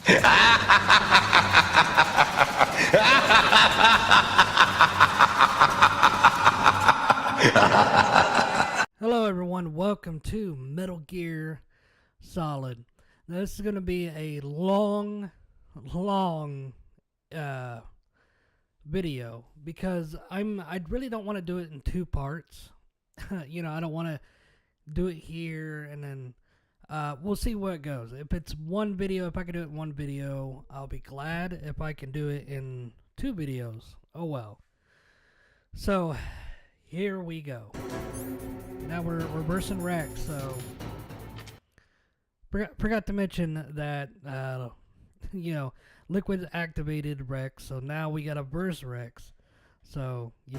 Hello everyone, welcome to Metal Gear Solid. Now, this is going to be a long video because I really don't want to do it in two parts. I don't want to do it here and then we'll see where it goes. If it's one video, if I can do it in one video, I'll be glad. If I can do it in two videos, oh well. So, here we go. Now we're versing Rex, so forgot to mention that Liquid activated Rex, so now we got a verse Rex. So yeah.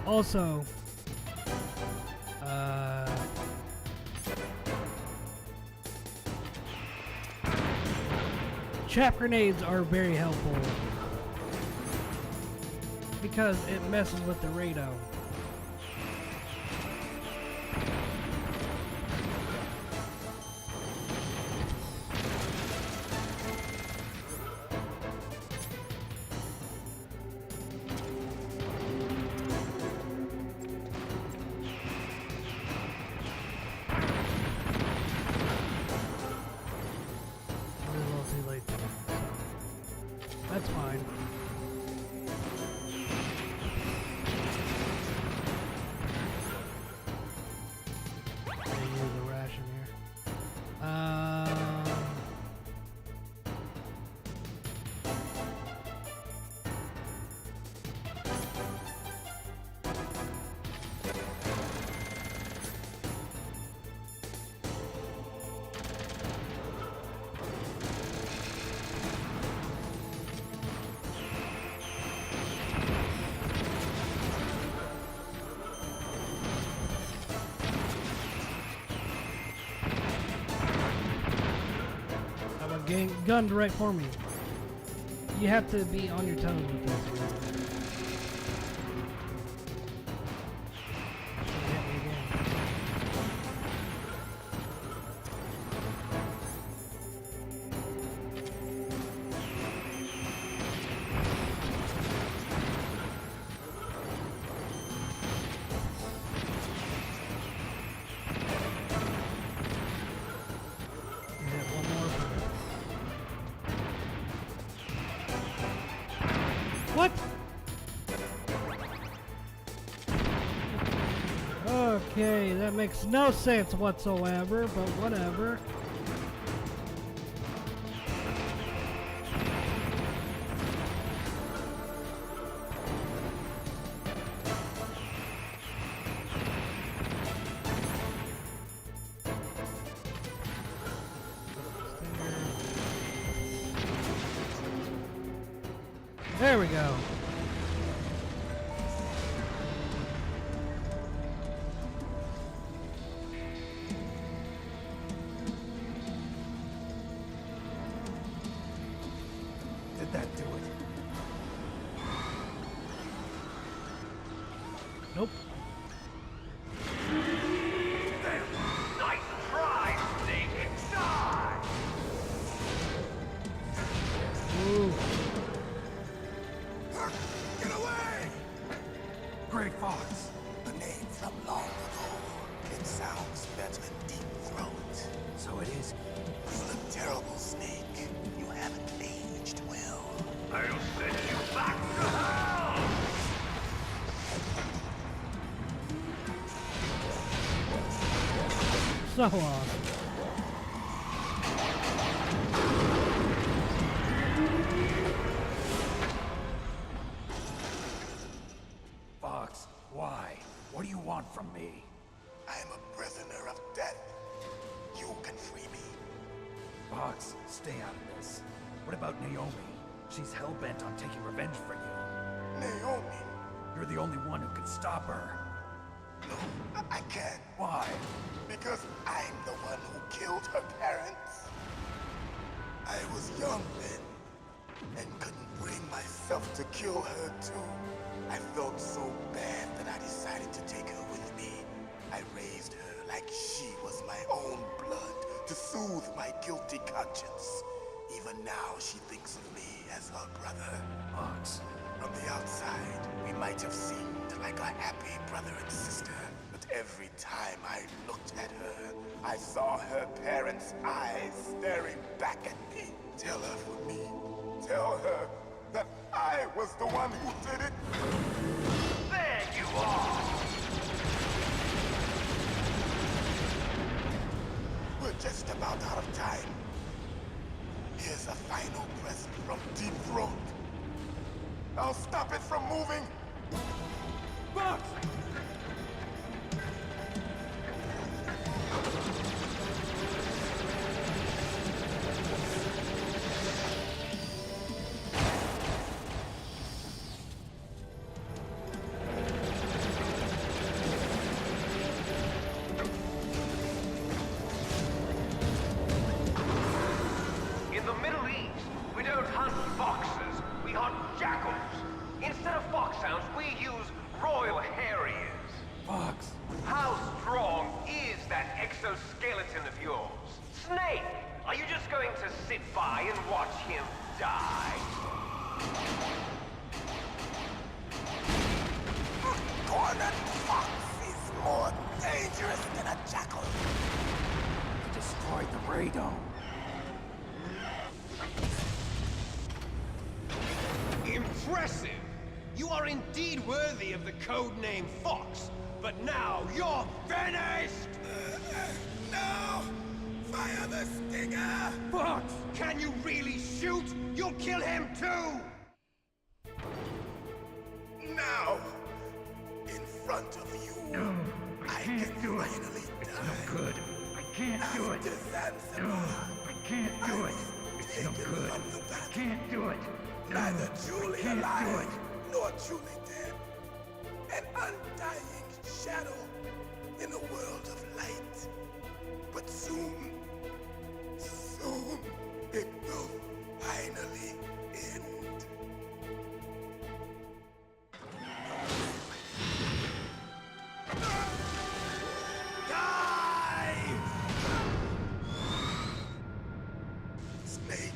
Also, trap grenades are very helpful because it messes with the radar. That's fine. Use a ration here. Gunned right for me. You have to be on your toes with this. What? Okay, that makes no sense whatsoever, but whatever. There we go. Did that do it? Nope. Nice try, Snake! Die! Ooh. Get away! Grey Fox. A name from long ago. It sounds better than Deep Throat. So it is. You look terrible, Snake. You haven't aged well. I'll send you back to hell! So awesome. Fox, why? What do you want from me? I am a prisoner of death. You can free me. Fox, stay out of this. What about Naomi? She's hell-bent on taking revenge for you. Naomi? You're the only one who can stop her. No, I can't. Why? Because I'm the one who killed her parents. I was young then. and couldn't bring myself to kill her too. I felt so bad that I decided to take her with me. I raised her like she was my own blood to soothe my guilty conscience. Even now, she thinks of me as her brother. Fox. From the outside, we might have seemed like a happy brother and sister. But every time I looked at her, I saw her parents' eyes staring back at me. Tell her for me. Tell her that I was the one who did it. There you are! We're just about out of time. Here's a final present from Deep Throat. I'll stop it from moving. Fox! In the Middle East, we don't hunt foxes, we hunt jackals. Instead of foxhounds, we use royal harriers. Fox! How strong is that exoskeleton of yours? Snake, are you just going to sit by and watch him die? Cornered fox is more dangerous than a jackal. He destroyed the radome. Impressive! You are indeed worthy of the codename Fox, but now you're finished! No! Fire the stinger! Fox! Can you really shoot? You'll kill him too! Now! In front of you, No, I can't can do it. finally It's die. no good. I can't do it. After Zanzibar, No, I can't do it. It's no taken good. from the I battle. can't do it. No, Neither truly I can't do alive it. nor truly dead. An undying shadow in a world of light. But soon, soon, it will finally end. Die! Snake,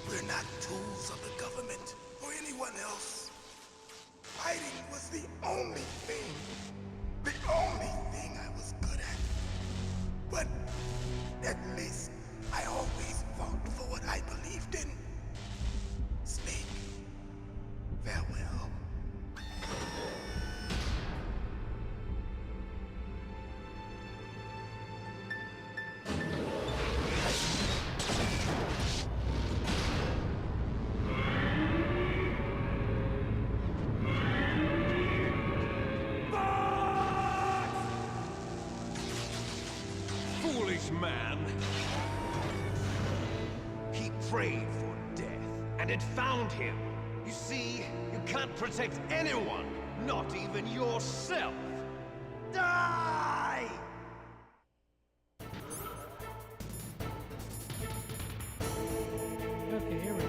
we're not tools of the government or anyone else. Fighting was the only thing I was good at. But at least I always fought for what I believed in. Snake, farewell. Foolish man. He prayed for death, and it found him. You see, you can't protect anyone, not even yourself. Die! Okay, here we go.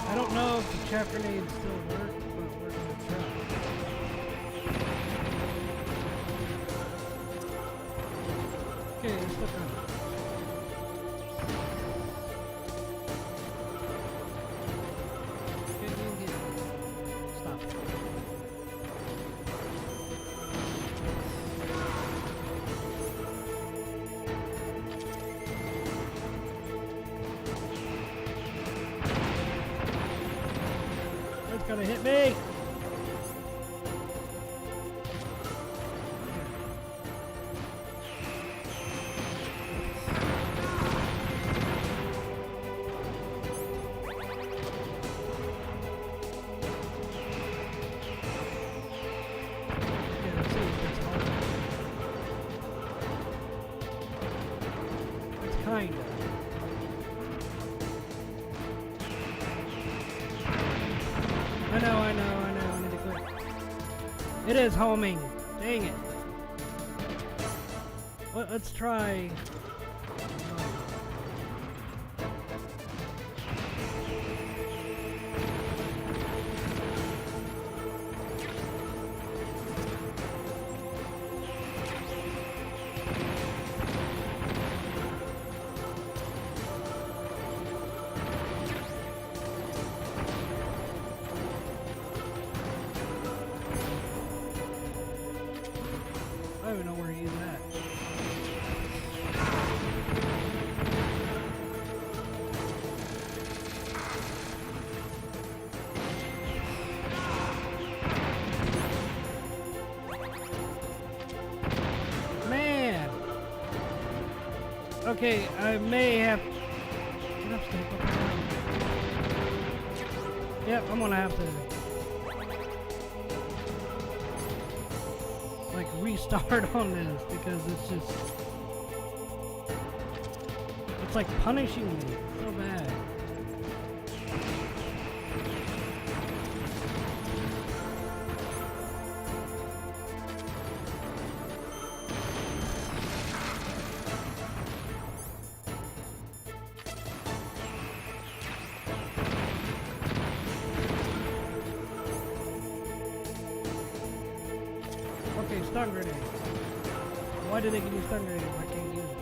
I don't know if the chat grenades still work, but we're gonna try. Okay, it's still coming. Okay, in. Stop. It's gonna hit me! Yeah, let's see if it's hard. It's kinda. I know, I need to quit. It is homing! Dang it. Let's try. Okay, I may have. Get up, Snake. What the hell? Yep, I'm gonna have to. Like, restart on this because it's just. It's like punishing me so bad. Okay, stun grenade. Why did they give me stun grenade if I can't use it?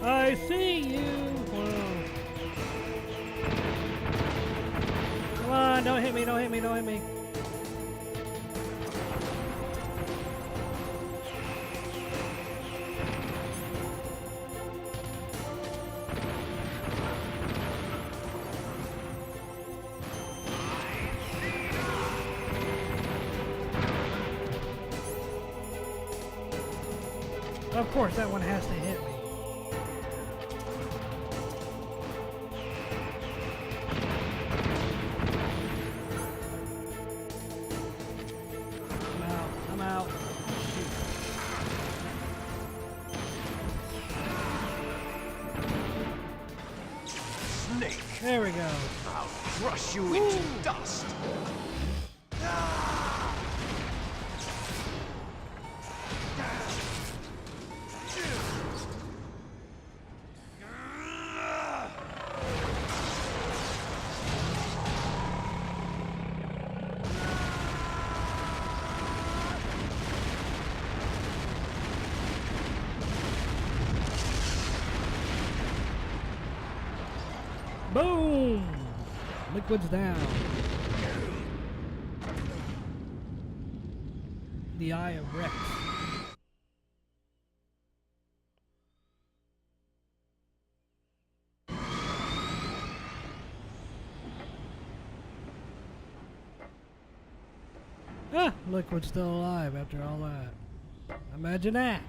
I see you! Whoa. Come on, don't hit me, don't hit me, don't hit me. Of course, that one has to hit me. I'm out. I'm out. Snake, There we go. I'll crush you into dust. Boom! Liquid's down. The Eye of Rex. Ah! Liquid's still alive after all that. Imagine that.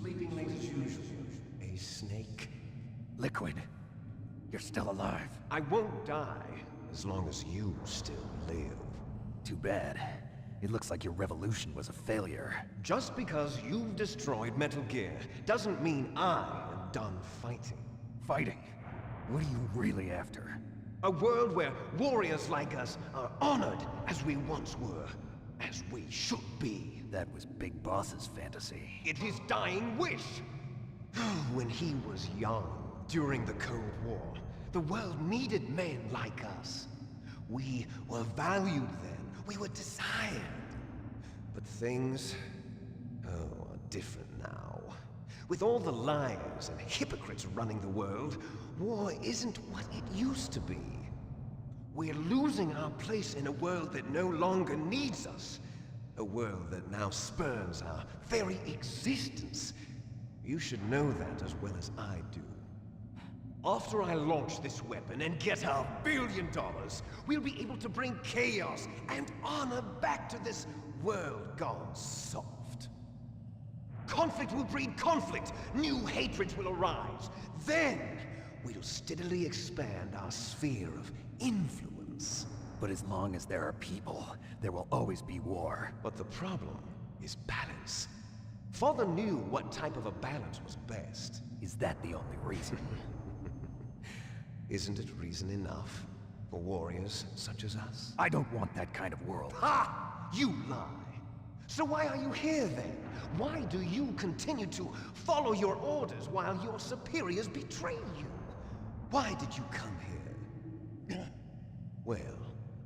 Sleeping late as usual. A snake. Liquid, you're still alive. I won't die as long as you still live. Too bad. It looks like your revolution was a failure. Just because you've destroyed Metal Gear doesn't mean I am done fighting. Fighting? What are you really after? A world where warriors like us are honored as we once were, as we should be. That was Big Boss's fantasy. It his dying wish. When he was young, during the Cold War, the world needed men like us. We were valued then. We were desired. But things, are different now. With all the liars and hypocrites running the world, war isn't what it used to be. We're losing our place in a world that no longer needs us. A world that now spurns our very existence. You should know that as well as I do. After I launch this weapon and get our $1 billion, we'll be able to bring chaos and honor back to this world gone soft. Conflict will breed conflict. New hatreds will arise. Then, we'll steadily expand our sphere of influence. But as long as there are people, there will always be war. But the problem is balance. Father knew what type of a balance was best. Is that the only reason? Isn't it reason enough for warriors such as us? I don't want that kind of world. Ha! You lie! So why are you here then? Why do you continue to follow your orders while your superiors betray you? Why did you come here? Well,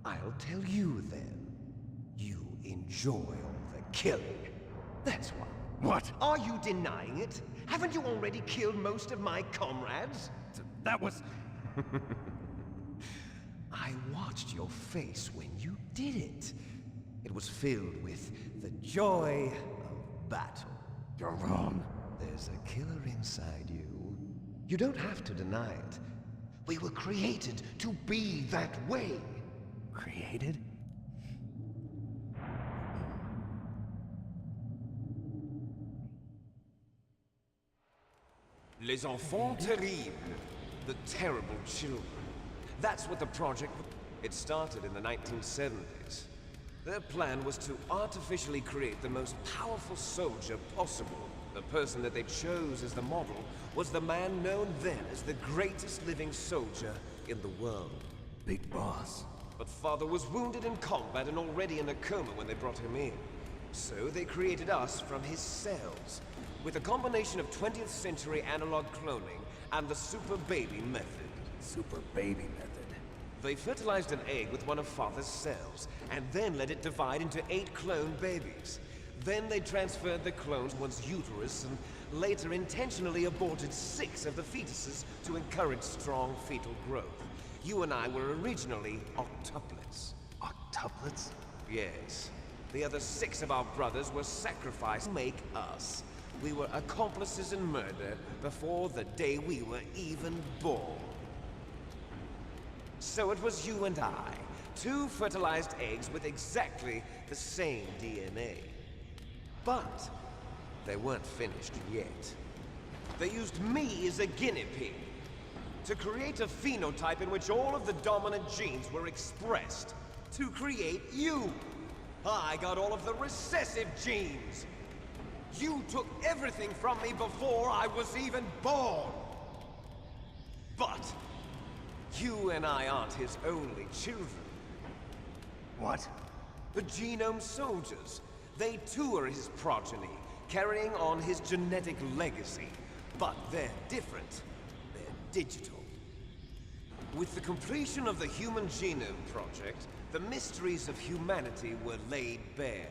I'll tell you then. You enjoy all the killing. That's why. What? Are you denying it? Haven't you already killed most of my comrades? That was... I watched your face when you did it. It was filled with the joy of battle. You're wrong. There's a killer inside you. You don't have to deny it. We were created to be that way. Created? Les enfants terribles. The terrible children. That's what the project... It started in the 1970s. Their plan was to artificially create the most powerful soldier possible. The person that they chose as the model was the man known then as the greatest living soldier in the world. Big Boss. But Father was wounded in combat and already in a coma when they brought him in. So they created us from his cells, with a combination of 20th century analog cloning and the Super Baby method. Super Baby method. They fertilized an egg with one of Father's cells, and then let it divide into 8 clone babies. Then they transferred the clones to one's uterus, and later intentionally aborted 6 of the fetuses to encourage strong fetal growth. You and I were originally octuplets. Octuplets? Yes. The other 6 of our brothers were sacrificed to make us. We were accomplices in murder before the day we were even born. So it was you and I, 2 fertilized eggs with exactly the same DNA. But they weren't finished yet. They used me as a guinea pig to create a phenotype in which all of the dominant genes were expressed. To create you! I got all of the recessive genes! You took everything from me before I was even born! But you and I aren't his only children. What? The Genome Soldiers. They too are his progeny, carrying on his genetic legacy. But they're different. They're digital. With the completion of the Human Genome Project, the mysteries of humanity were laid bare.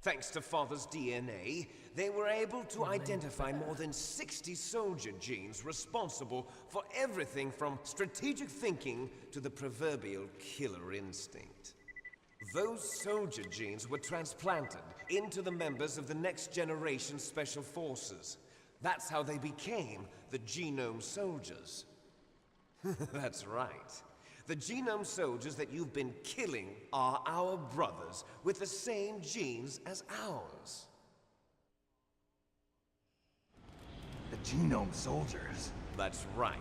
Thanks to Father's DNA, they were able to identify more than 60 soldier genes responsible for everything from strategic thinking to the proverbial killer instinct. Those soldier genes were transplanted into the members of the next generation Special Forces. That's how they became the Genome Soldiers. That's right. The Genome Soldiers that you've been killing are our brothers with the same genes as ours. The Genome Soldiers? That's right.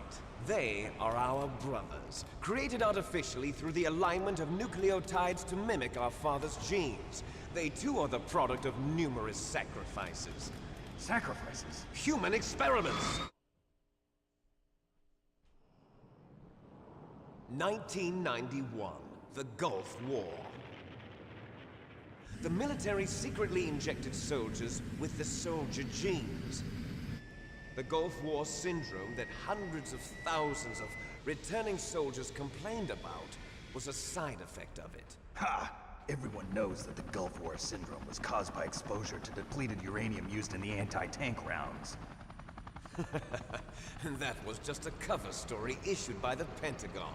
They are our brothers, created artificially through the alignment of nucleotides to mimic our father's genes. They too are the product of numerous sacrifices. Sacrifices? Human experiments! 1991, the Gulf War. The military secretly injected soldiers with the soldier genes. The Gulf War syndrome that hundreds of thousands of returning soldiers complained about was a side effect of it. Ha! Everyone knows that the Gulf War syndrome was caused by exposure to depleted uranium used in the anti-tank rounds. That was just a cover story issued by the Pentagon.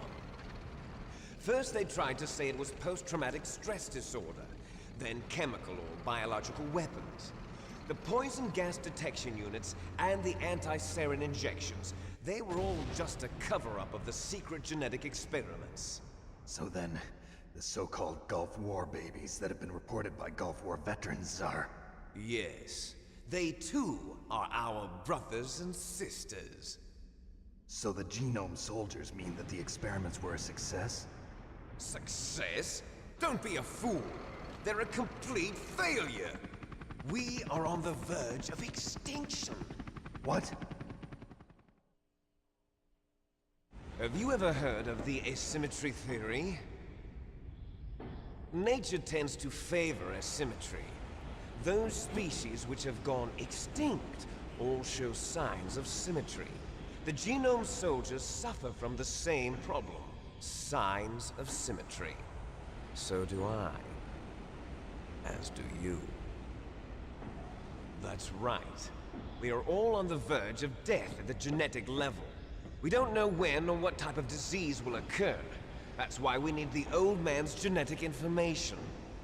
First they tried to say it was post-traumatic stress disorder, then chemical or biological weapons. The poison gas detection units and the anti-sarin injections, they were all just a cover-up of the secret genetic experiments. So then, the so-called Gulf War babies that have been reported by Gulf War veterans are... Yes. They too are our brothers and sisters. So the Genome Soldiers mean that the experiments were a success? Success? Don't be a fool. They're a complete failure. We are on the verge of extinction. What? Have you ever heard of the asymmetry theory? Nature tends to favor asymmetry. Those species which have gone extinct all show signs of symmetry. The Genome Soldiers suffer from the same problem. Signs of symmetry. So do I. As do you. That's right. We are all on the verge of death at the genetic level. We don't know when or what type of disease will occur. That's why we need the old man's genetic information.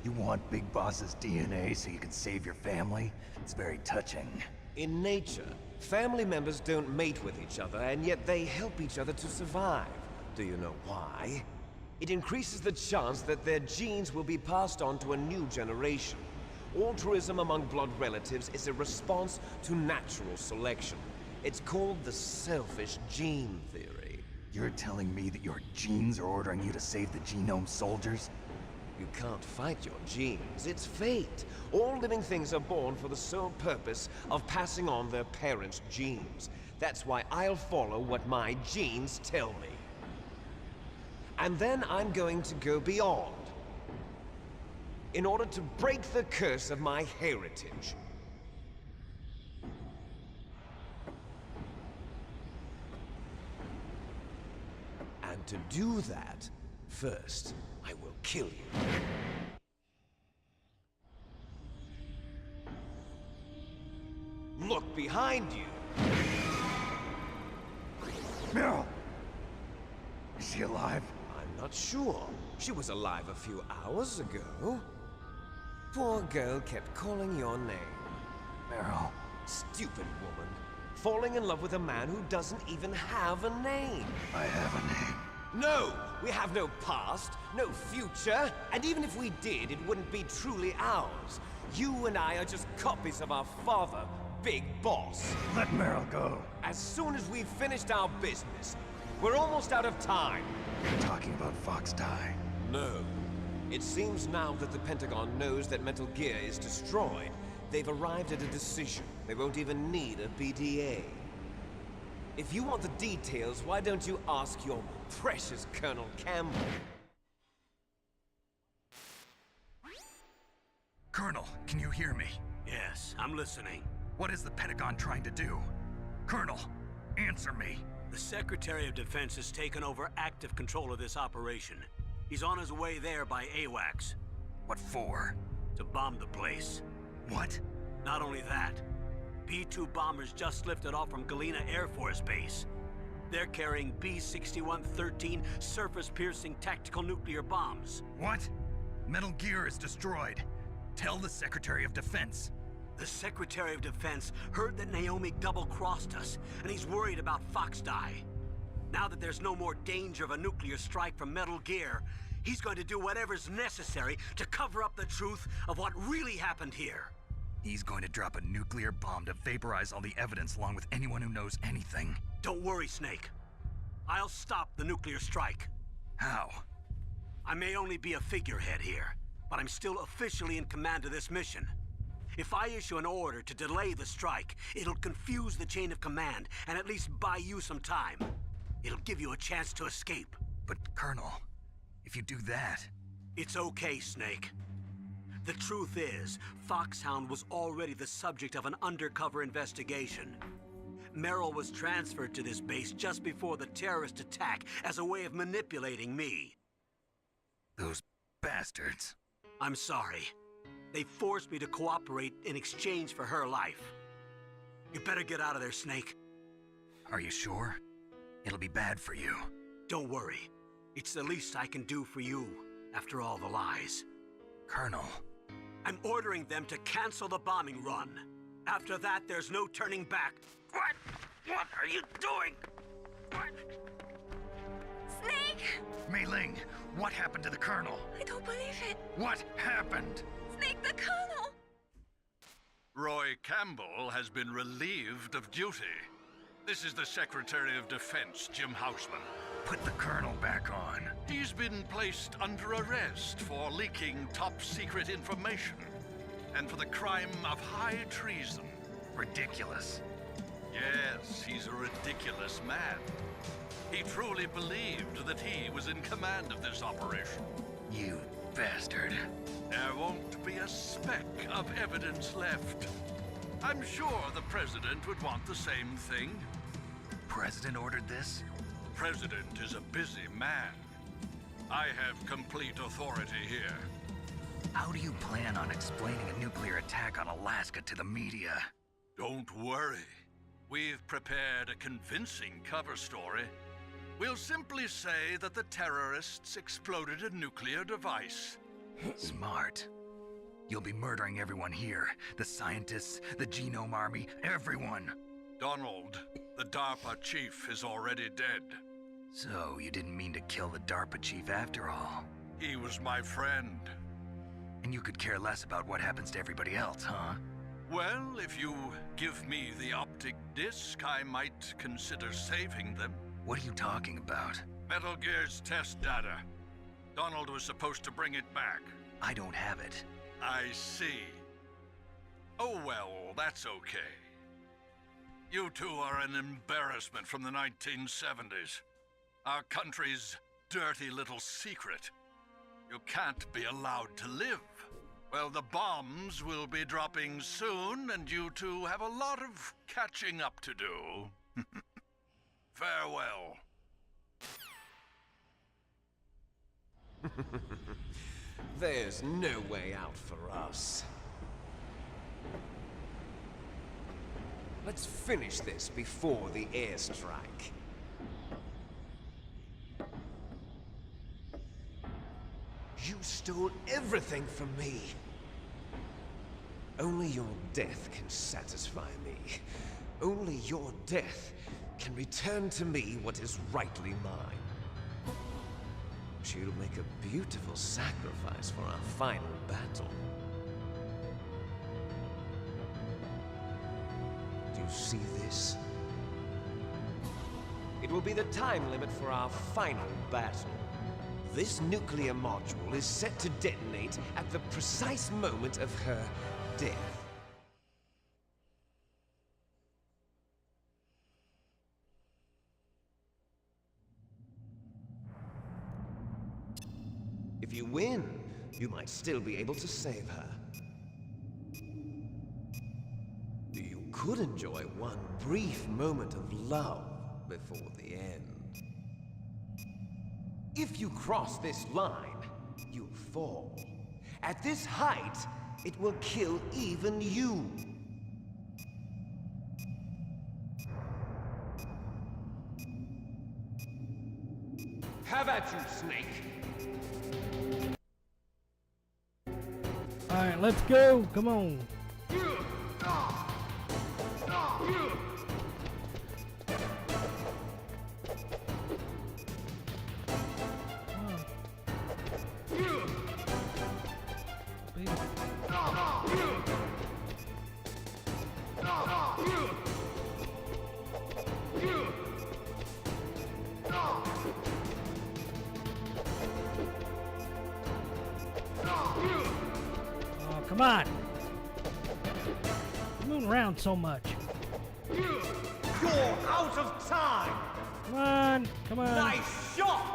You want Big Boss's DNA so you can save your family? It's very touching. In nature, family members don't mate with each other, and yet they help each other to survive. Do you know why? It increases the chance that their genes will be passed on to a new generation. Altruism among blood relatives is a response to natural selection. It's called the selfish gene theory. You're telling me that your genes are ordering you to save the Genome Soldiers? You can't fight your genes. It's fate. All living things are born for the sole purpose of passing on their parents' genes. That's why I'll follow what my genes tell me. And then I'm going to go beyond, in order to break the curse of my heritage. And to do that, first, I will kill you. Look behind you! Meryl! Is she alive? I'm not sure. She was alive a few hours ago. Poor girl kept calling your name. Meryl. Stupid woman. Falling in love with a man who doesn't even have a name. I have a name. No! We have no past, no future, and even if we did, it wouldn't be truly ours. You and I are just copies of our father, Big Boss. Let Meryl go. As soon as we've finished our business, we're almost out of time. You're talking about Fox Die. No. It seems now that the Pentagon knows that Metal Gear is destroyed, they've arrived at a decision. They won't even need a BDA. If you want the details, why don't you ask your precious Colonel Campbell? Colonel, can you hear me? Yes, I'm listening. What is the Pentagon trying to do? Colonel, answer me. The Secretary of Defense has taken over active control of this operation. He's on his way there by AWACS. What for? To bomb the place. What? Not only that, B-2 bombers just lifted off from Galena Air Force Base. They're carrying B-6113 surface-piercing tactical nuclear bombs. What? Metal Gear is destroyed. Tell the Secretary of Defense. The Secretary of Defense heard that Naomi double-crossed us, and he's worried about Fox Die. Now that there's no more danger of a nuclear strike from Metal Gear, he's going to do whatever's necessary to cover up the truth of what really happened here. He's going to drop a nuclear bomb to vaporize all the evidence along with anyone who knows anything. Don't worry, Snake. I'll stop the nuclear strike. How? I may only be a figurehead here, but I'm still officially in command of this mission. If I issue an order to delay the strike, it'll confuse the chain of command and at least buy you some time. It'll give you a chance to escape. But, Colonel, if you do that... It's okay, Snake. The truth is, Foxhound was already the subject of an undercover investigation. Meryl was transferred to this base just before the terrorist attack as a way of manipulating me. Those bastards. I'm sorry. They forced me to cooperate in exchange for her life. You better get out of there, Snake. Are you sure? It'll be bad for you. Don't worry. It's the least I can do for you, after all the lies. Colonel. I'm ordering them to cancel the bombing run. After that, there's no turning back. What? What are you doing? What? Snake! Mei Ling, what happened to the Colonel? I don't believe it. What happened? Snake the Colonel! Roy Campbell has been relieved of duty. This is the Secretary of Defense, Jim Houseman. Put the Colonel back on. He's been placed under arrest for leaking top-secret information and for the crime of high treason. Ridiculous. Yes, he's a ridiculous man. He truly believed that he was in command of this operation. You bastard. There won't be a speck of evidence left. I'm sure the President would want the same thing. President ordered this? The President is a busy man. I have complete authority here. How do you plan on explaining a nuclear attack on Alaska to the media? Don't worry. We've prepared a convincing cover story. We'll simply say that the terrorists exploded a nuclear device. Smart. You'll be murdering everyone here. The scientists, the Genome Army, everyone. Donald, the DARPA chief, is already dead. So, you didn't mean to kill the DARPA chief after all. He was my friend. And you could care less about what happens to everybody else, huh? Well, if you give me the optic disc, I might consider saving them. What are you talking about? Metal Gear's test data. Donald was supposed to bring it back. I don't have it. I see. Oh well, that's okay. You two are an embarrassment from the 1970s. Our country's dirty little secret. You can't be allowed to live. Well, the bombs will be dropping soon, and you two have a lot of catching up to do. Farewell. There's no way out for us. Let's finish this before the airstrike. You stole everything from me. Only your death can satisfy me. Only your death can return to me what is rightly mine. She'll make a beautiful sacrifice for our final battle. Do you see this? It will be the time limit for our final battle. This nuclear module is set to detonate at the precise moment of her death. If you win, you might still be able to save her. You could enjoy one brief moment of love before the end. If you cross this line, you'll fall. At this height, it will kill even you. Have at you, Snake. Alright, let's go. Come on. Oh, come on. You're moving around so much. You're out of time! Come on. Come on. Nice shot!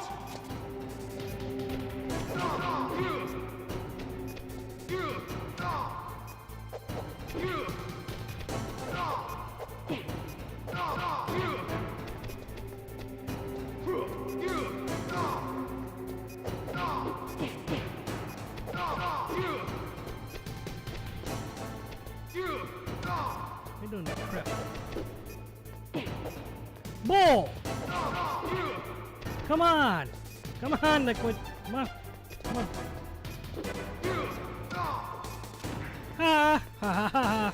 You're doing that crap. Bull! Come on! Come on, Liquid! Come on! Come on! Ha! Ha ha ha ha!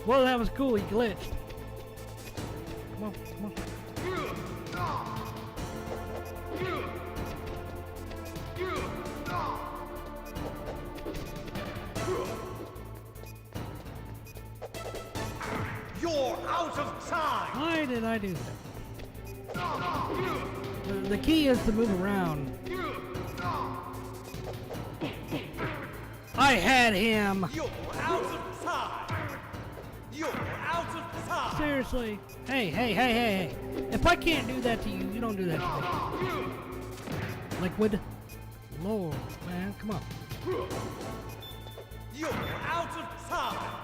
Well, that was cool. He glitched. Come on! Come on! You're out of time! Why did I do that? The key is to move around. I had him! You're out of time! You're out of time! Seriously? Hey, hey, hey, hey, hey. If I can't do that to you, you don't do that to me. Liquid? Lord, man, come on. You're out of time!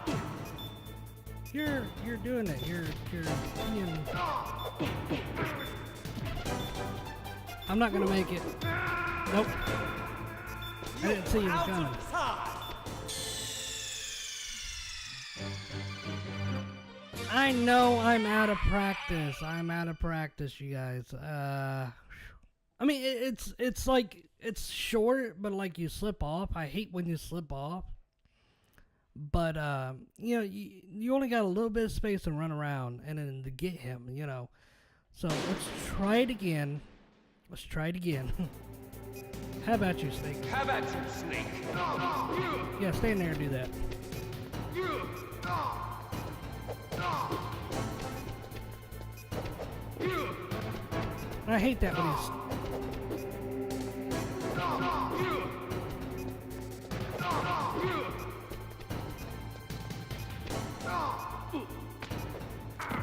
You're doing it. You're being... I'm not gonna make it. Nope. I didn't see him coming. I know I'm out of practice. I'm out of practice, you guys. I mean, it's like, it's short, but like you slip off. I hate when you slip off. But, you know, you only got a little bit of space to run around and then to get him, you know. So let's try it again. Let's try it again. How about you, Snake? How about you, Snake? Yeah, stay in there and do that. I hate that when he's...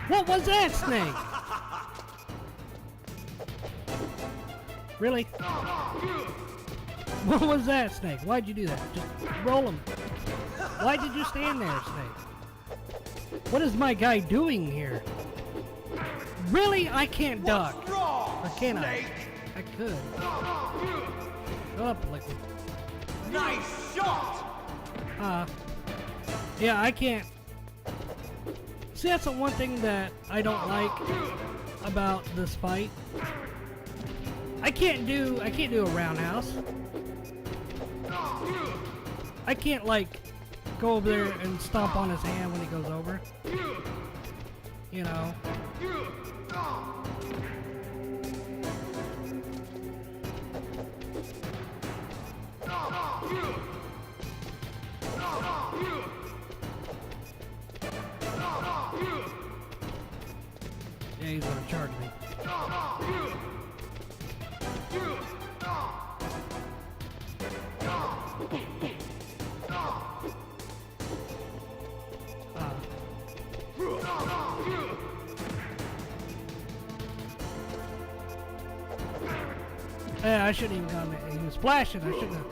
What was that, Snake? Really? What was that, Snake? Why'd you do that? Just roll him. Why did you stand there, Snake? What is my guy doing here? Really? I can't duck. Or can I? I could. Shut up, Liquid. Nice shot! Yeah, I can't. See, that's the one thing that I don't like about this fight. I can't do a roundhouse. I can't like go over there and stomp on his hand when he goes over. You know. Yeah, he's gonna charge me. Yeah, I shouldn't even gone there. He was splashing. I shouldn't have.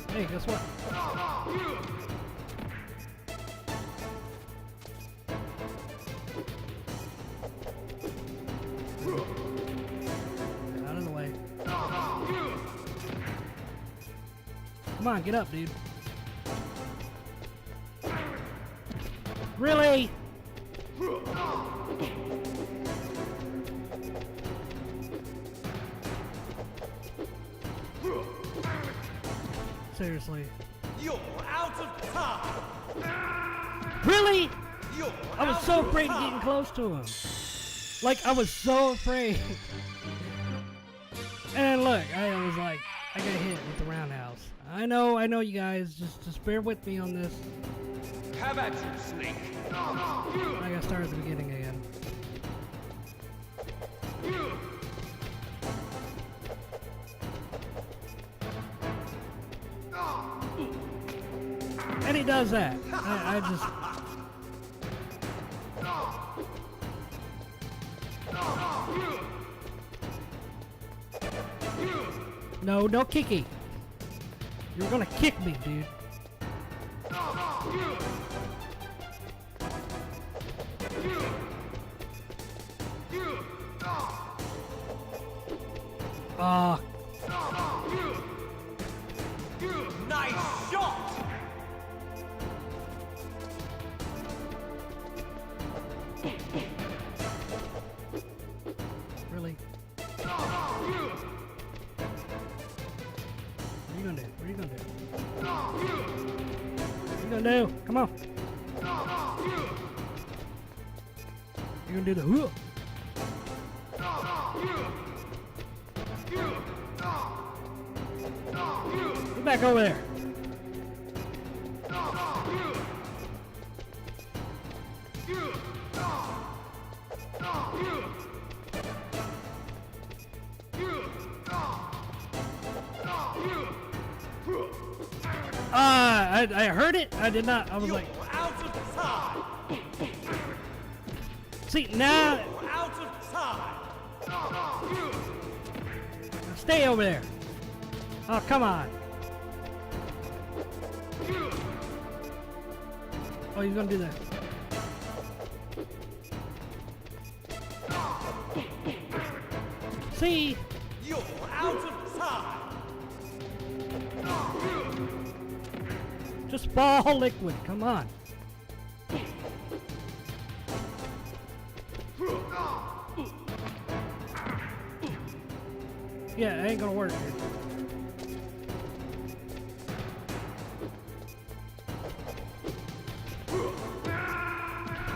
Hey, guess what? Out of the way. Come on, get up, dude. Really? Seriously. You're out of time! Really? You're I was so afraid of getting close to him. Like, I was so afraid. And look, I was like, I got hit with the roundhouse. I know you guys, just bear with me on this. How about you, Snake? I gotta start at the beginning again. And he does that. I just... No, no kicking. You're gonna kick me, dude. Nice shot! Really? What are you gonna do? What are you gonna do? What are you gonna do? Come on. You're gonna do the whoop. Get back over there. I heard it. I did not. I was like, Out of time! see, now, Out of time! stay over there. Oh, come on. Oh, he's gonna do that. See? You're out of time! Just ball Liquid. Come on. Yeah, it ain't gonna work.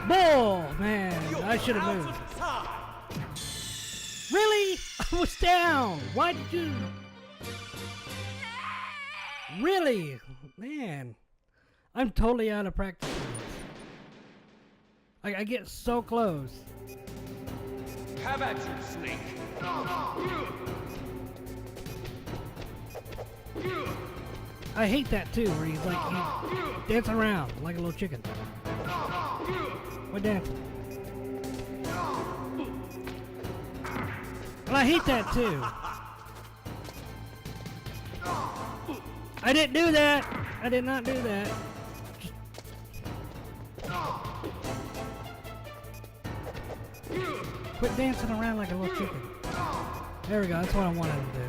Bull, man, I should have moved. Really? I was down. Why did you? Really? Man, I'm totally out of practice. I get so close. Have at you, Snake. I hate that too, where he's like he dancing around like a little chicken. What dancing? Well, I hate that too. I didn't do that. I did not do that. Quit dancing around like a little chicken. There we go. That's what I wanted him to do.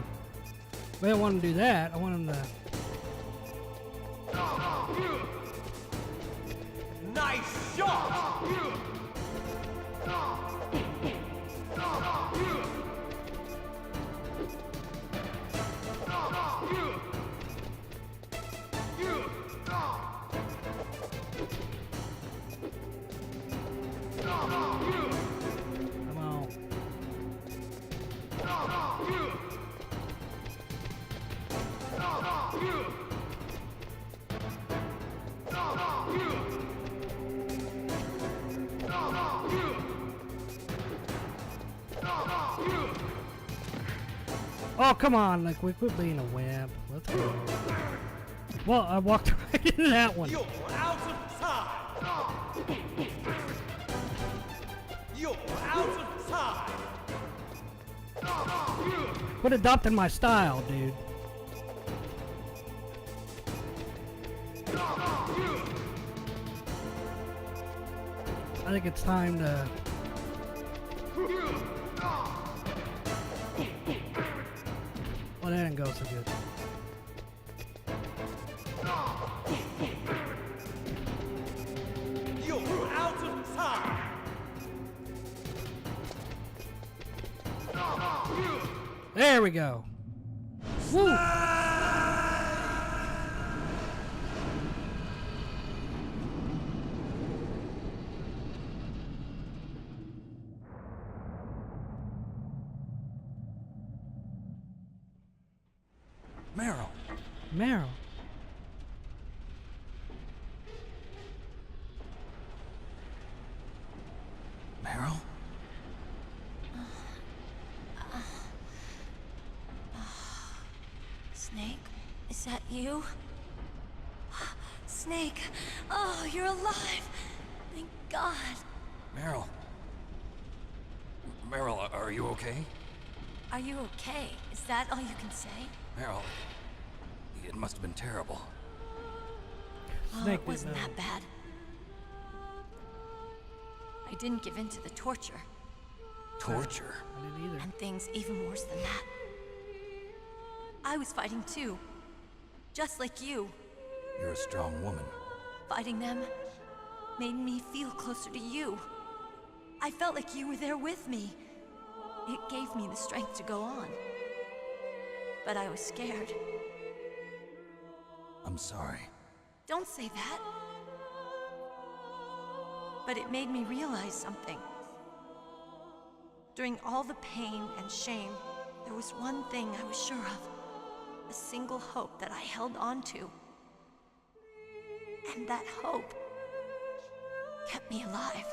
But I didn't want him to do that. I want him to. Nice shot! Come on. Oh, come on, like we quit being a web. Let's go. Well, I walked right into that one. You're out of time! You're out of time! Quit adopting my style, dude. I think it's time to. Well, that didn't go so good. You're out of time! There we go. Woo! Meryl. Meryl. Meryl? Snake, is that you? Snake, oh, you're alive. Thank God. Meryl. Meryl, are you okay? Are you okay? Is that all you can say? Meryl, it must have been terrible. Oh, Snake it wasn't didn't that bad. I didn't give in to the torture, Torture? I didn't either. and things even worse than that. I was fighting too, just like you. You're a strong woman. Fighting them made me feel closer to you. I felt like you were there with me. It gave me the strength to go on. But I was scared. I'm sorry. Don't say that. But it made me realize something. During all the pain and shame, there was one thing I was sure of. A single hope that I held on to. And that hope kept me alive.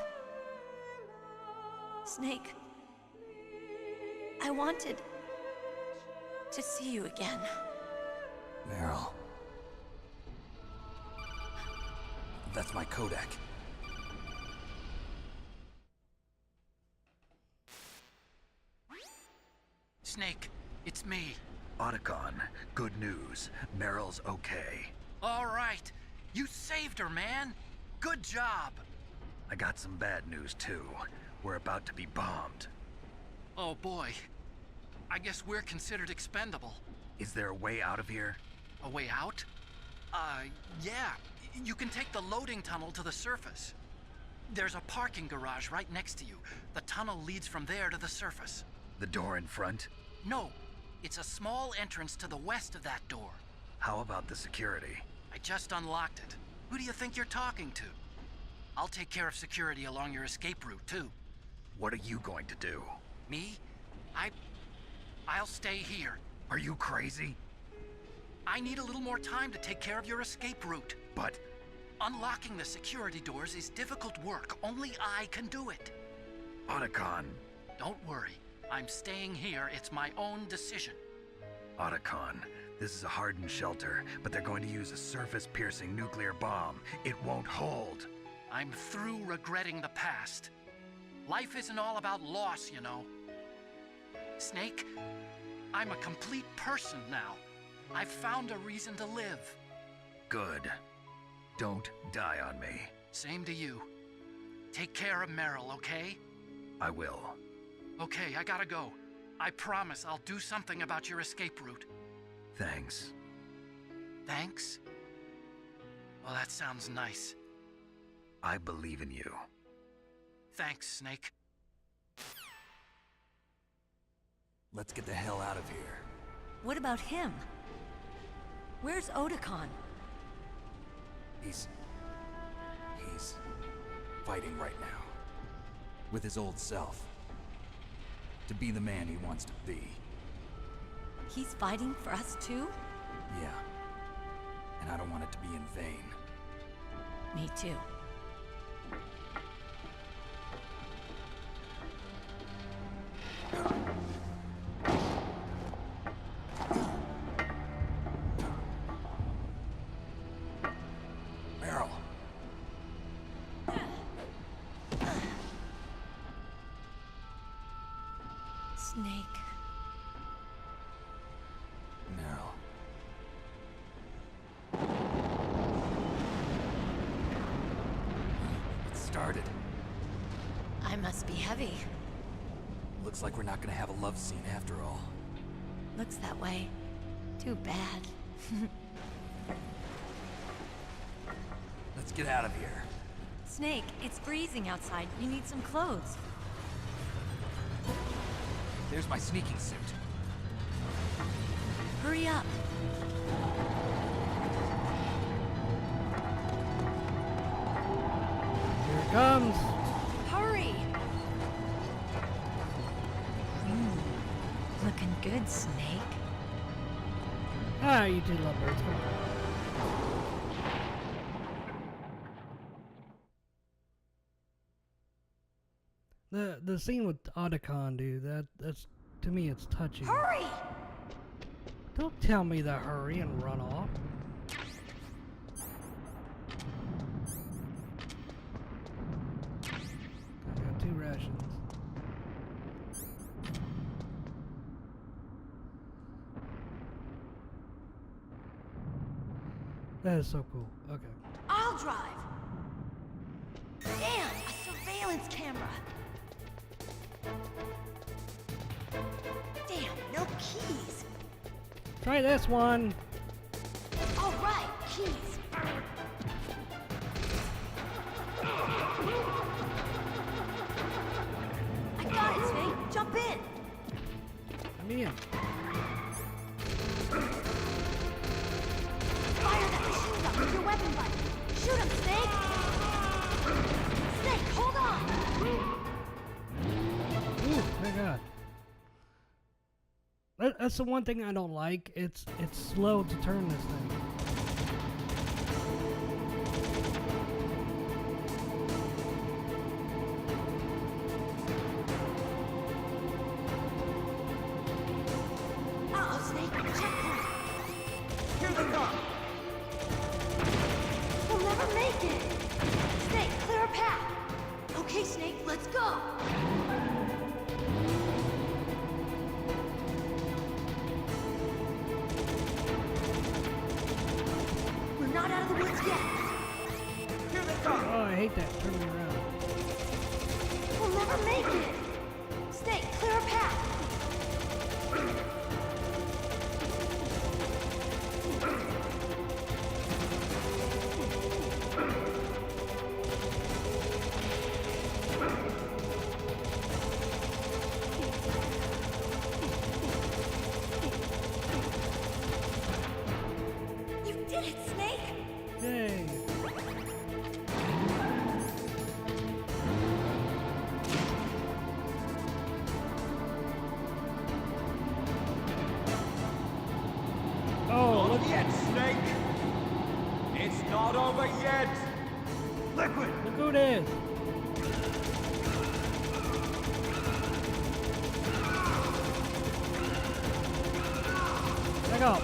Snake, I wanted to see you again. Meryl. That's my Kodak. Snake, it's me. Otacon, good news. Meryl's okay. All right. You saved her, man. Good job. I got some bad news, too. We're about to be bombed. Oh, boy. I guess we're considered expendable. Is there a way out of here? A way out? Yeah. You can take the loading tunnel to the surface. There's a parking garage right next to you. The tunnel leads from there to the surface. The door in front? No. It's a small entrance to the west of that door. How about the security? I just unlocked it. Who do you think you're talking to? I'll take care of security along your escape route, too. What are you going to do? Me? I'll stay here. Are you crazy? I need a little more time to take care of your escape route. But Unlocking the security doors is difficult work. Only I can do it. Otacon. Don't worry. I'm staying here. It's my own decision. Otacon, this is a hardened shelter, but they're going to use a surface-piercing nuclear bomb. It won't hold. I'm through regretting the past. Life isn't all about loss, you know. Snake, I'm a complete person now. I've found a reason to live. Good. Don't die on me. Same to you. Take care of Meryl, okay? I will. Okay, I gotta go. I promise I'll do something about your escape route. Thanks. Thanks? Well, that sounds nice. I believe in you. Thanks, Snake. Let's get the hell out of here. What about him? Where's Otacon? He's fighting right now. With his old self. To be the man he wants to be. He's fighting for us too? Yeah. And I don't want it to be in vain. Me too. Meryl. Snake. Meryl. It started. I must be heavy. Looks like we're not gonna have a love scene after all. Looks that way. Too bad. Let's get out of here. Snake, it's freezing outside. You need some clothes. There's my sneaking suit. Hurry up. Here it comes. Hurry! Looking good, Snake. Ah, you two lovebirds. Come on. The scene with Otacon, dude, that's to me it's touching. Hurry! Don't tell me to hurry and run off. I got 2 rations. That is so cool. Okay. I'll drive! Damn! A surveillance camera! Damn, no keys! Try this one. All right, keys. I got it, Snake. Jump in. I'm in. Fire that machine gun with your weapon button. Shoot him, Snake. Snake, hold on. Ooh, thank God. That's the one thing I don't like. It's slow to turn this thing. Uh-oh, Snake. Checkpoint. Here they come! We'll never make it. Snake, clear a path. Okay, Snake, let's go. We're not out of the woods yet. Here they come! Oh, I hate that. Turn me around. We'll never make it. Snake, clear a path. Not over yet! Liquid! Look who it is. Back up.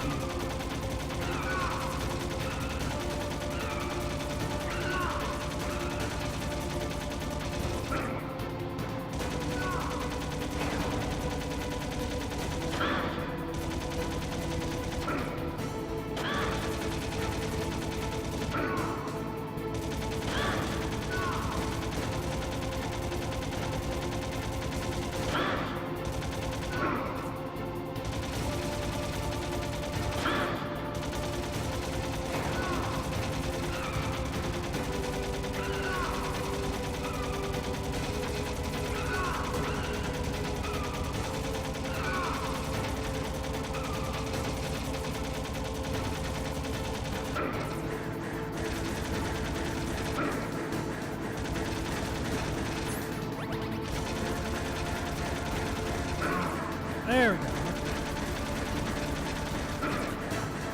There we go.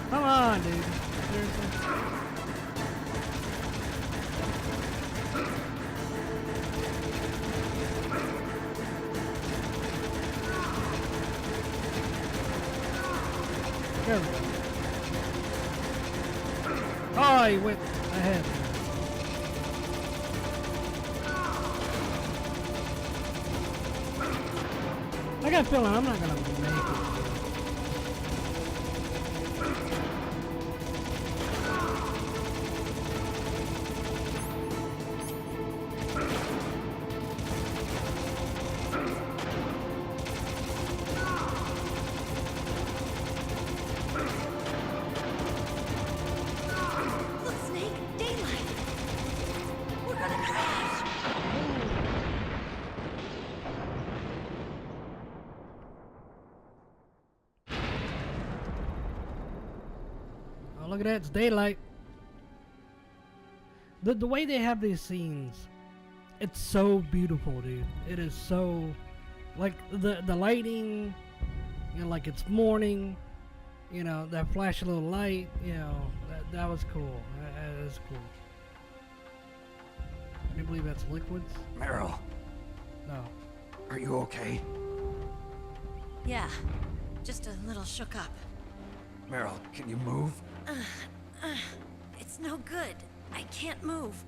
Come on, dude. Seriously. There we go. Oh, he went ahead. I got a feeling I'm not gonna make it. Look, Snake, daylight. We're gonna crash. Oh, look at that, it's daylight. The way they have these scenes, it's so beautiful, dude. It is so, like, the lighting, you know, like it's morning, you know, that flash of little light, you know, that was cool. That is cool. Can you believe that's liquids? Meryl, No. are you okay? Yeah, just a little shook up. Meryl, can you move? It's no good. I can't move.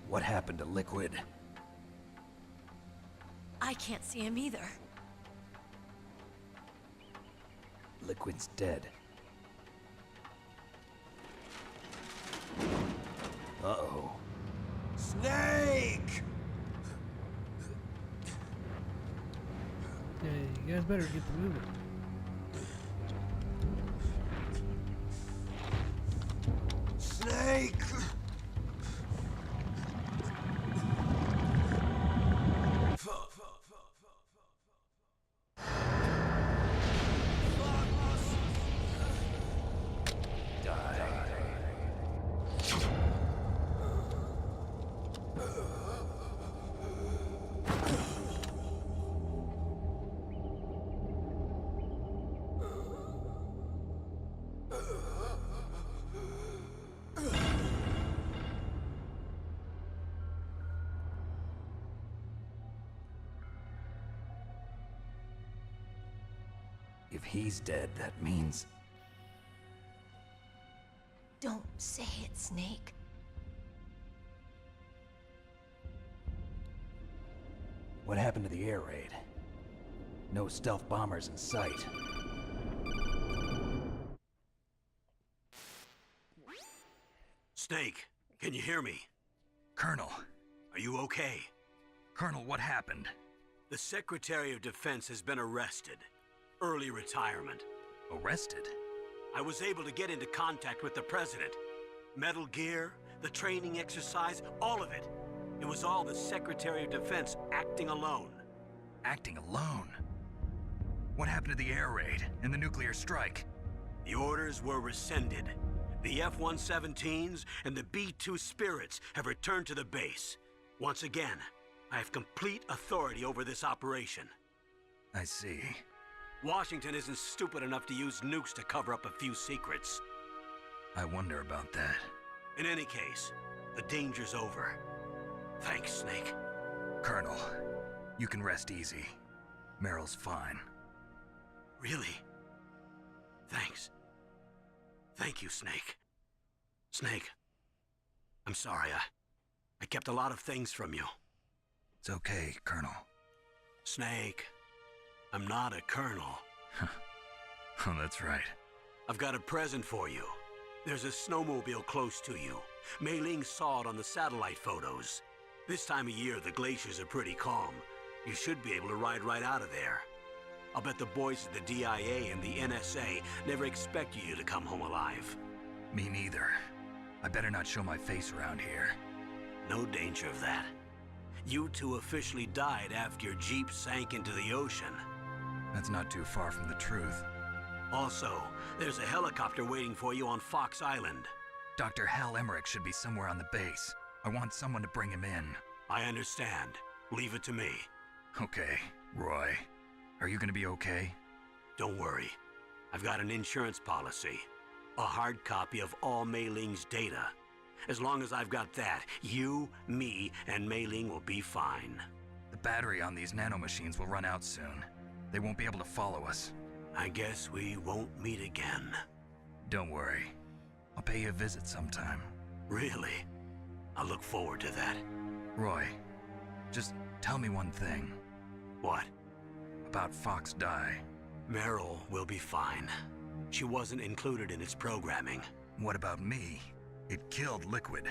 What happened to Liquid? I can't see him either. Liquid's dead. Uh-oh. Snake! Yeah, you guys better get to moving. Snake! If he's dead, that means... Don't say it, Snake. What happened to the air raid? No stealth bombers in sight. Snake, can you hear me? Colonel. Are you okay? Colonel, what happened? The Secretary of Defense has been arrested. Early retirement. Arrested? I was able to get into contact with the President. Metal Gear, the training exercise, all of it. It was all the Secretary of Defense acting alone. Acting alone? What happened to the air raid and the nuclear strike? The orders were rescinded. The F-117s and the B-2 Spirits have returned to the base. Once again, I have complete authority over this operation. I see. Washington isn't stupid enough to use nukes to cover up a few secrets. I wonder about that. In any case, the danger's over. Thanks, Snake. Colonel, you can rest easy. Meryl's fine. Really? Thanks. Thank you, Snake. Snake, I'm sorry, I kept a lot of things from you. It's okay, Colonel. Snake, I'm not a colonel. Oh, that's right. I've got a present for you. There's a snowmobile close to you. Mei Ling saw it on the satellite photos. This time of year, the glaciers are pretty calm. You should be able to ride right out of there. I'll bet the boys at the DIA and the NSA never expected you to come home alive. Me neither. I better not show my face around here. No danger of that. You two officially died after your Jeep sank into the ocean. That's not too far from the truth. Also, there's a helicopter waiting for you on Fox Island. Dr. Hal Emmerich should be somewhere on the base. I want someone to bring him in. I understand. Leave it to me. Okay, Roy. Are you gonna be okay? Don't worry. I've got an insurance policy. A hard copy of all Mei Ling's data. As long as I've got that, you, me, and Mei Ling will be fine. The battery on these nanomachines will run out soon. They won't be able to follow us. I guess we won't meet again. Don't worry. I'll pay you a visit sometime. Really? I look forward to that. Roy, just tell me one thing. What? About Fox Die. Meryl will be fine. She wasn't included in its programming. What about me? It killed Liquid.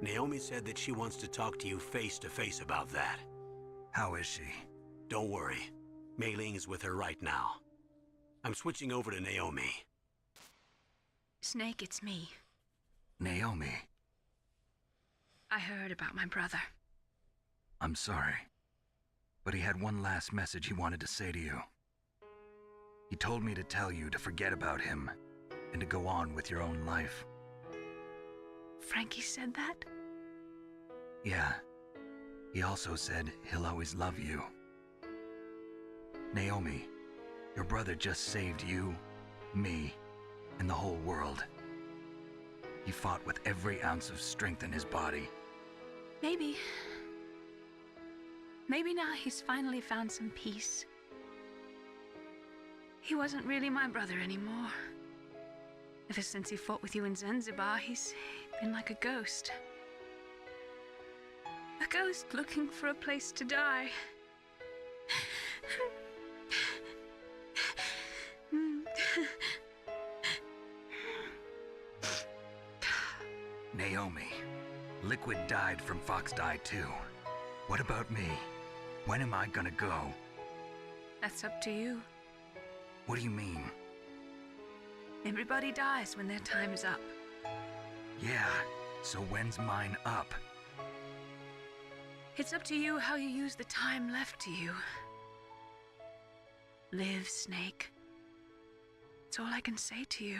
Naomi said that she wants to talk to you face to face about that. How is she? Don't worry. Mei Ling is with her right now. I'm switching over to Naomi. Snake, it's me. Naomi. I heard about my brother. I'm sorry. But he had one last message he wanted to say to you. He told me to tell you to forget about him and to go on with your own life. Frankie said that? Yeah. He also said he'll always love you. Naomi, your brother just saved you, me, and the whole world. He fought with every ounce of strength in his body. Maybe. Maybe now he's finally found some peace. He wasn't really my brother anymore. Ever since he fought with you in Zanzibar, he's been like a ghost. A ghost looking for a place to die. Naomi, Liquid died from Fox Die too. What about me? When am I gonna go? That's up to you. What do you mean? Everybody dies when their time is up. Yeah, so when's mine up? It's up to you how you use the time left to you. Live, Snake. That's all I can say to you.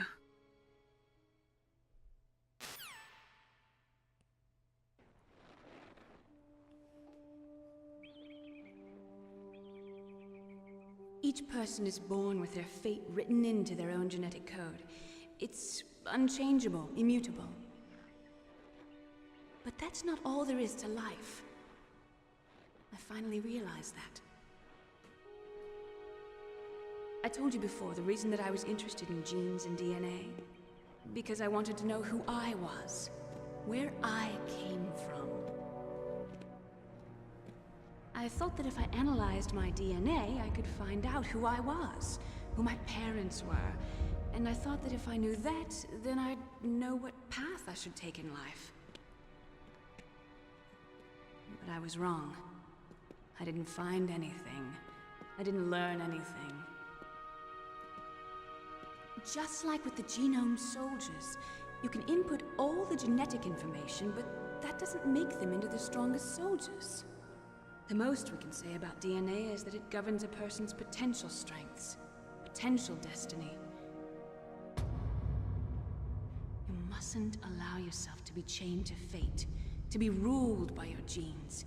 Each person is born with their fate written into their own genetic code. It's unchangeable, immutable. But that's not all there is to life. I finally realized that. I told you before the reason that I was interested in genes and DNA. Because I wanted to know who I was, where I came from. I thought that if I analyzed my DNA, I could find out who I was, who my parents were. And I thought that if I knew that, then I'd know what path I should take in life. But I was wrong. I didn't find anything. I didn't learn anything. Just like with the genome soldiers, you can input all the genetic information, but that doesn't make them into the strongest soldiers. The most we can say about DNA is that it governs a person's potential strengths, potential destiny. You mustn't allow yourself to be chained to fate, to be ruled by your genes.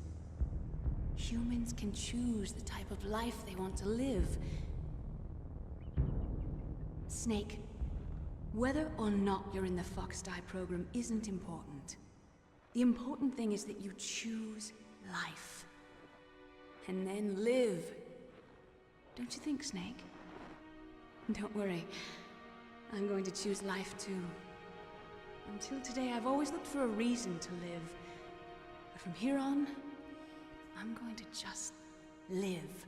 Humans can choose the type of life they want to live. Snake, Whether or not you're in the Fox Die program isn't important. The important thing is that you choose life. And then live. Don't you think, Snake? Don't worry. I'm going to choose life too. Until today, I've always looked for a reason to live. But from here on, I'm going to just live.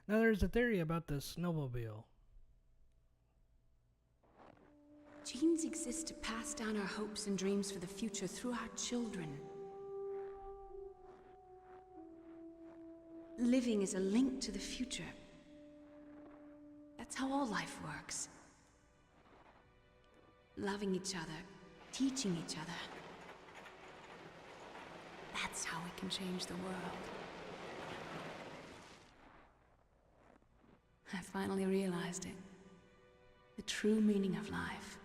Now, there's a theory about the snowmobile. Genes exist to pass down our hopes and dreams for the future through our children. Living is a link to the future. That's how all life works. Loving each other, teaching each other. That's how we can change the world. I finally realized it. The true meaning of life.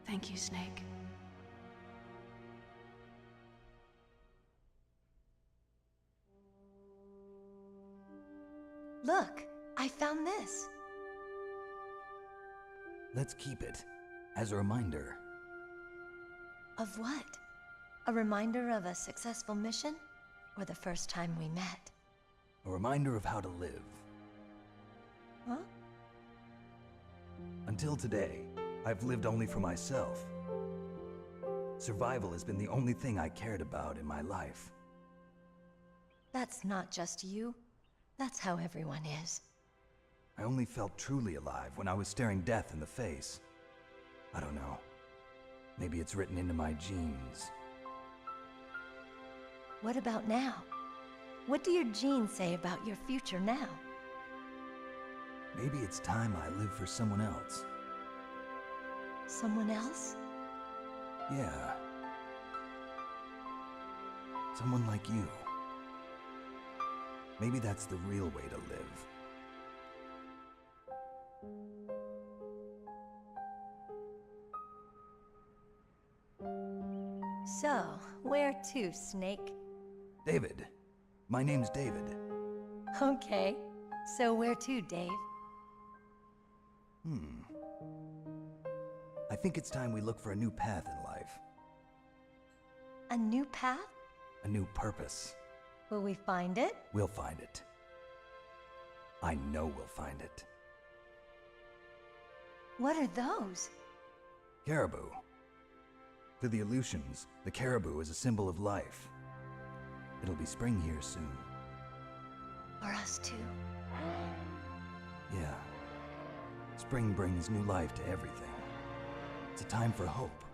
Thank you, Snake. Look, I found this. Let's keep it as a reminder. Of what? A reminder of a successful mission? Or the first time we met? A reminder of how to live. Huh? Until today, I've lived only for myself. Survival has been the only thing I cared about in my life. That's not just you. That's how everyone is. I only felt truly alive when I was staring death in the face. I don't know. Maybe it's written into my genes. What about now? What do your genes say about your future now? Maybe it's time I live for someone else. Someone else? Yeah. Someone like you. Maybe that's the real way to live. So, where to, Snake? David. My name's David. Okay. So where to, Dave? I think it's time we look for a new path in life. A new path? A new purpose. Will we find it? We'll find it. I know we'll find it. What are those? Caribou. To the Aleutians, the caribou is a symbol of life. It'll be spring here soon. For us too. Yeah. Spring brings new life to everything. It's a time for hope.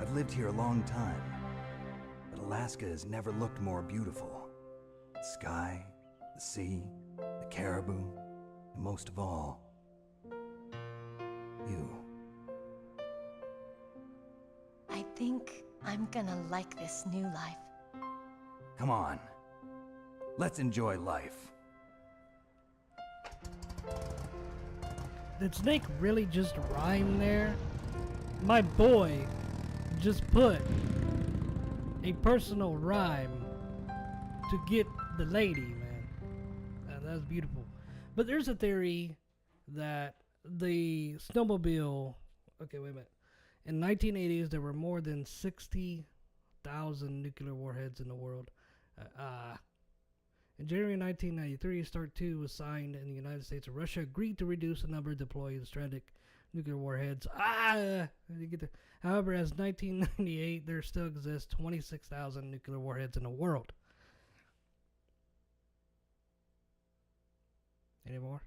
I've lived here a long time, but Alaska has never looked more beautiful. The sky, the sea, the caribou, and most of all, you. I think I'm gonna like this new life. Come on. Let's enjoy life. Did Snake really just rhyme there? My boy just put a personal rhyme to get the lady, man. That's beautiful. But there's a theory that the snowmobile... Okay, wait a minute. In the 1980s, there were more than 60,000 nuclear warheads in the world. In January 1993, START 2 was signed in the United States, and Russia agreed to reduce the number of deployed strategic nuclear warheads. However, as 1998, there still exists 26,000 nuclear warheads in the world. Any more?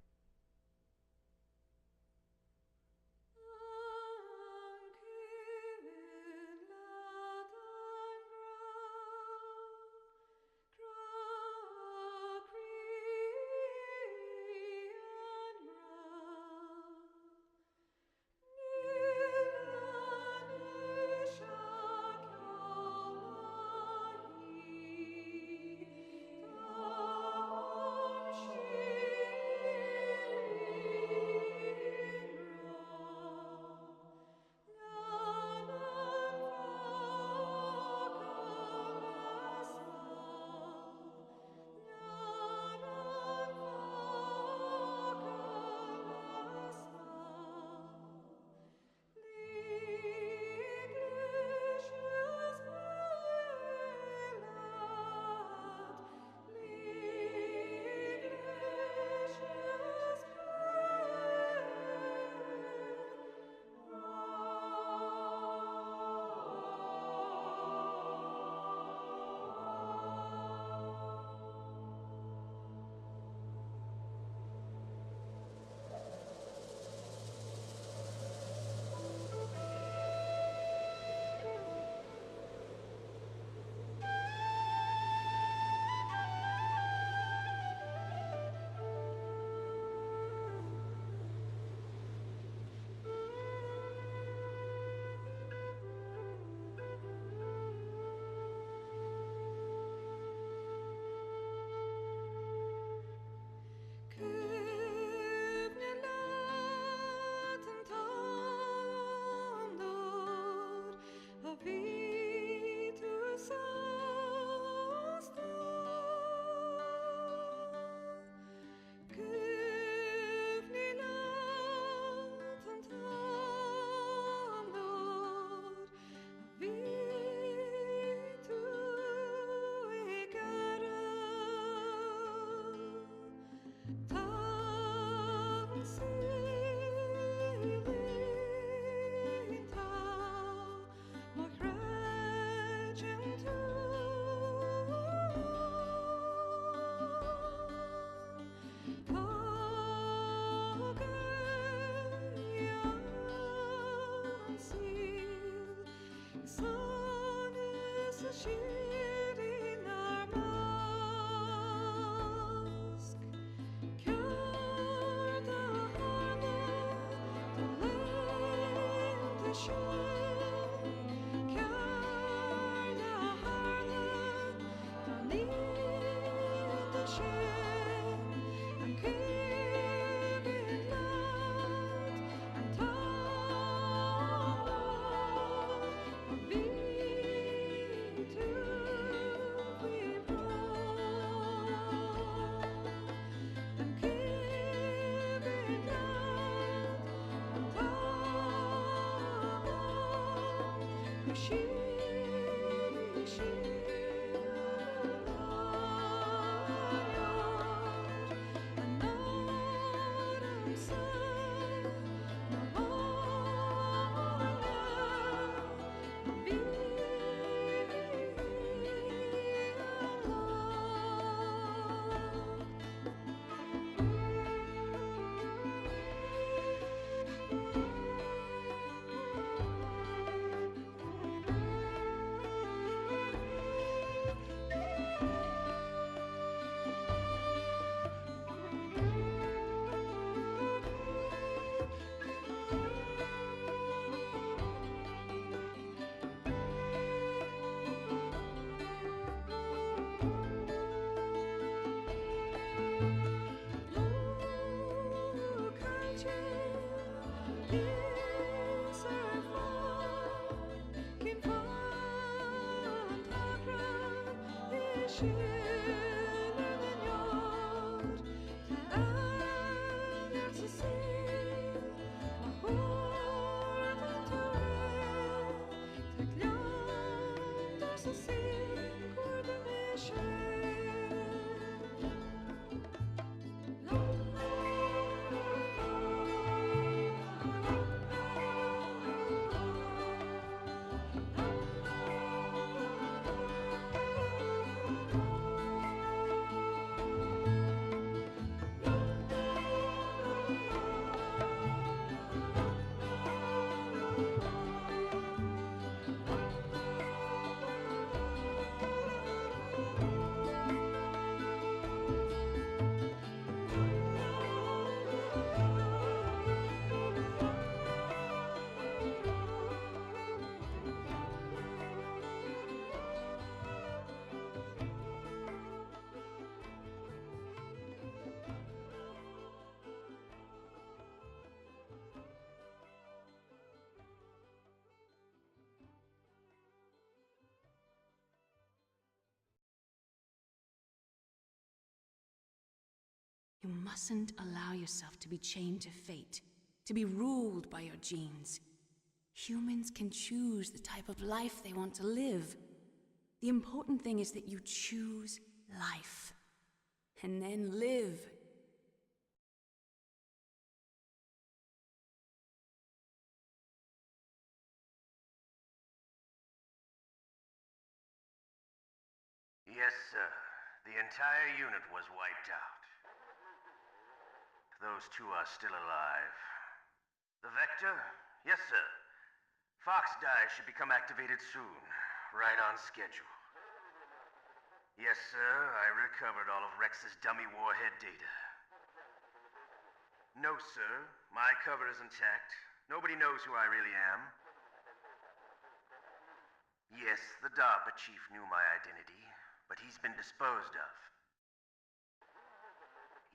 You mustn't allow yourself to be chained to fate, to be ruled by your genes. Humans can choose the type of life they want to live. The important thing is that you choose life, and then live. Yes, sir. The entire unit was wiped out. Those two are still alive. The Vector? Yes, sir. Fox Die should become activated soon. Right on schedule. Yes, sir. I recovered all of Rex's dummy warhead data. No, sir. My cover is intact. Nobody knows who I really am. Yes, the DARPA chief knew my identity, but he's been disposed of.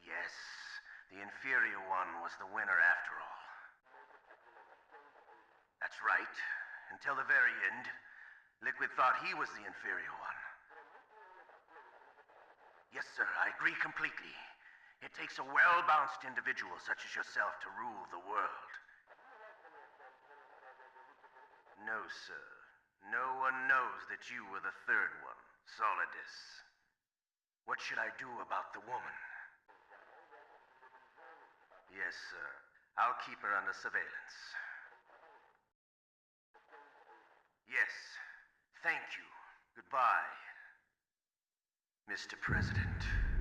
Yes, the inferior one was the winner after all. That's right. Until the very end, Liquid thought he was the inferior one. Yes, sir, I agree completely. It takes a well-balanced individual such as yourself to rule the world. No, sir. No one knows that you were the third one, Solidus. What should I do about the woman? Yes, sir. I'll keep her under surveillance. Yes. Thank you. Goodbye, Mr. President.